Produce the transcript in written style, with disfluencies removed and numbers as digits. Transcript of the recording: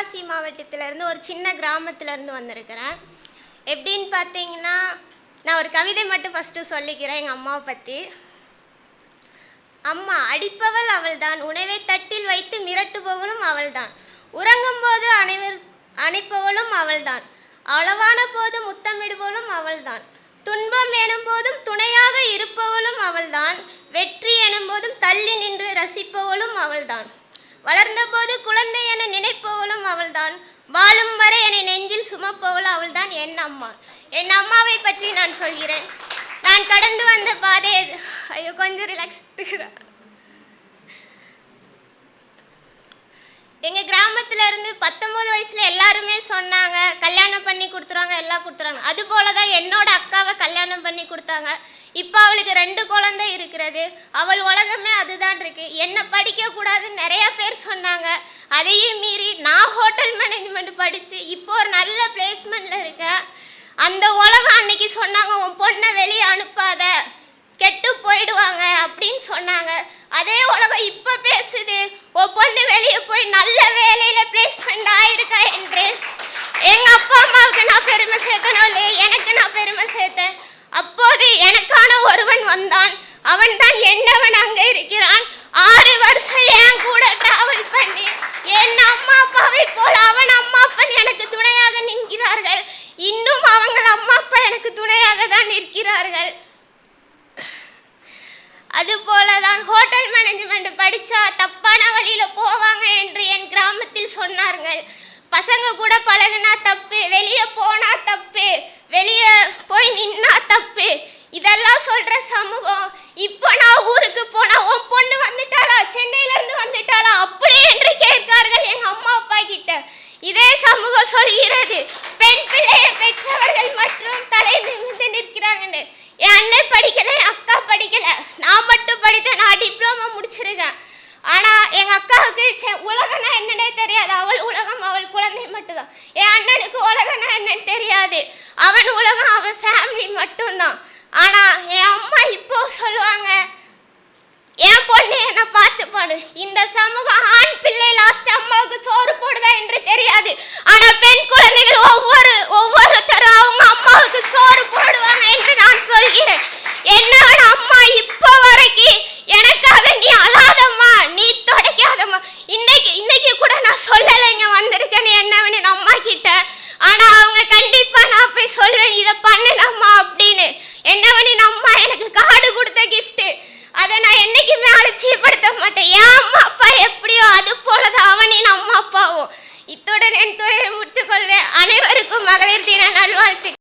தென்காசி மாவட்டத்திலேருந்து ஒரு சின்ன கிராமத்திலேருந்து வந்திருக்கிறேன். எப்படின்னு பார்த்தீங்கன்னா, நான் ஒரு கவிதை மட்டும் ஃபஸ்ட்டு சொல்லிக்கிறேன் எங்கள் அம்மாவை பற்றி. அம்மா அடிப்பவள் அவள்தான், உணவை தட்டில் வைத்து மிரட்டுபவளும் அவள்தான், உறங்கும்போது அணைப்பவளும் அவள்தான், அளவான போது முத்தமிடுபவளும் அவள்தான், துன்பம் எனும்போதும் துணையாக இருப்பவளும் அவள்தான், வெற்றி எனும்போதும் தள்ளி நின்று ரசிப்பவளும் அவள்தான், வளர்ந்தபோது குழந்தை என நினைப்பவளும் அவள்தான், வாழும் வரை என்னை நெஞ்சில் சுமப்பவளும் அவள்தான் என் அம்மா. என் அம்மாவை பற்றி நான் சொல்கிறேன். நான் கடந்து வந்த பாதை ஐயோ கொஞ்சம் ரிலாக்ஸ். எங்கள் கிராமத்தில் இருந்து 19 வயசில் எல்லாருமே சொன்னாங்க கல்யாணம் பண்ணி கொடுத்துருவாங்க, எல்லாம் கொடுத்துறாங்க. அதுபோல தான் என்னோட அக்காவை கல்யாணம் பண்ணி கொடுத்தாங்க. இப்போ அவளுக்கு 2 குழந்தை இருக்கிறது. அவள் உலகமே அதுதான் இருக்கு. என்னை படிக்கக்கூடாதுன்னு நிறையா பேர் சொன்னாங்க. அதையும் மீறி நான் ஹோட்டல் மேனேஜ்மெண்ட் படித்து இப்போ ஒரு நல்ல பிளேஸ்மெண்ட்டில் இருக்கேன். அந்த உலகம் அன்னைக்கு சொன்னாங்க, உன் பொண்ணை வெளியே அனுப்பாத, கெட்டு போயிடுவாங்க அப்படின்னு சொன்னாங்க. அதே உலகம் இப்போ பேசுது, உன் பொண்ணு வெளியே போய் நல்ல வேலையில் பிளேஸ்மெண்ட் ஆயிருக்கா என்று. எங்கள் அப்பா அம்மாவுக்கு நான் பெருமை சேர்த்தனோ இல்லையே, எனக்கு நான் பெருமை சேர்த்தேன். அப்போது எனக்கான ஒருவன் வந்தான். அவன் தான் என்னவன் அங்கே இருக்கிறான். 6 வருஷம் என் கூட டிராவல் பண்ணி என் அம்மா அப்பாவை போல அவன் அம்மா அப்பா எனக்கு துணையாக நிற்கிறார்கள். இன்னும் அவங்கள் அம்மா அப்பா எனக்கு துணையாக தான் நிற்கிறார்கள். அதுபோல தான் ஹோட்டல் மேனேஜ்மெண்ட் படித்தா தப்பான வழியில் போவாங்க என்று என் கிராமத்தில் சொன்னார்கள். பசங்க கூட பழகுனா தப்பு, வெளியே போனால் தப்பு, வெளியே போய் நின்னா தப்பு, இதெல்லாம் சொல்கிற சமூகம். இப்போ நான் ஊருக்கு போனால் உன் பொண்ணு வந்துட்டாளா, சென்னையிலேருந்து வந்துட்டாளா அப்படி என்று கேட்கார்கள் எங்கள் அம்மா அப்பா கிட்ட. இதே சமூகம் சொல்கிறது பெண் பிள்ளையை பெற்றவர்கள் மற்றும் தலை நிமிர்ந்து நிற்கிறார்கள். என் அண்ணன் படிக்கலை, அக்கா படிக்கலை, நான் மட்டும் படித்தேன். நான் டிப்ளமோ முடிச்சிருக்கேன். ஆனால் எங்கள் அக்காவுக்கு உலகம்னா என்னன்னே தெரியாது. அவள் உலகம் அவள் குழந்தை மட்டும்தான். என் அண்ணனுக்கு உலகம்னா என்னன்னு தெரியாது. அவன் உலகம் அவன் ஃபேமிலி மட்டும்தான். ஆனால் என் அம்மா இப்போ சொல்லுவாங்க, என் பொண்ணு என்னை பார்த்துப்பாடு. இந்த சமூகம் ஆண் பிள்ளை லாஸ்ட் அம்மாவுக்கு சோறு போடுதா என்று தெரியாது. ஆனால் பெண் குழந்தைகள் ஒவ்வொருத்தரும் அவங்க அம்மாவுக்கு சோறு போடுவாங்க என்று நான் சொல்கிறேன். என்னவன் அம்மா இப்போ வரைக்கும் எனக்காக நீ அழாதம்மா, நீ துடைக்காதம்மா. இன்னைக்கு கூட நான் சொல்லலைங்க வந்திருக்கேன்னு என்னவன் என் அம்மா கிட்ட. ஆனால் அவங்க கண்டிப்பாக நான் போய் சொல்வேன் இதை பண்ணுனம்மா அப்படின்னு. என்னவனின் அம்மா எனக்கு கார்டு கொடுத்த கிஃப்ட்டு, அதை நான் என்னைக்குமே அலட்சியப்படுத்த மாட்டேன். என் அம்மா அப்பா எப்படியோ அது போலதான் அவனின் அம்மா அப்பாவும். இத்துடன் என் துறையை முடித்துக்கொள்வேன். அனைவருக்கும் மகளிர் தின நல்வாழ்த்து.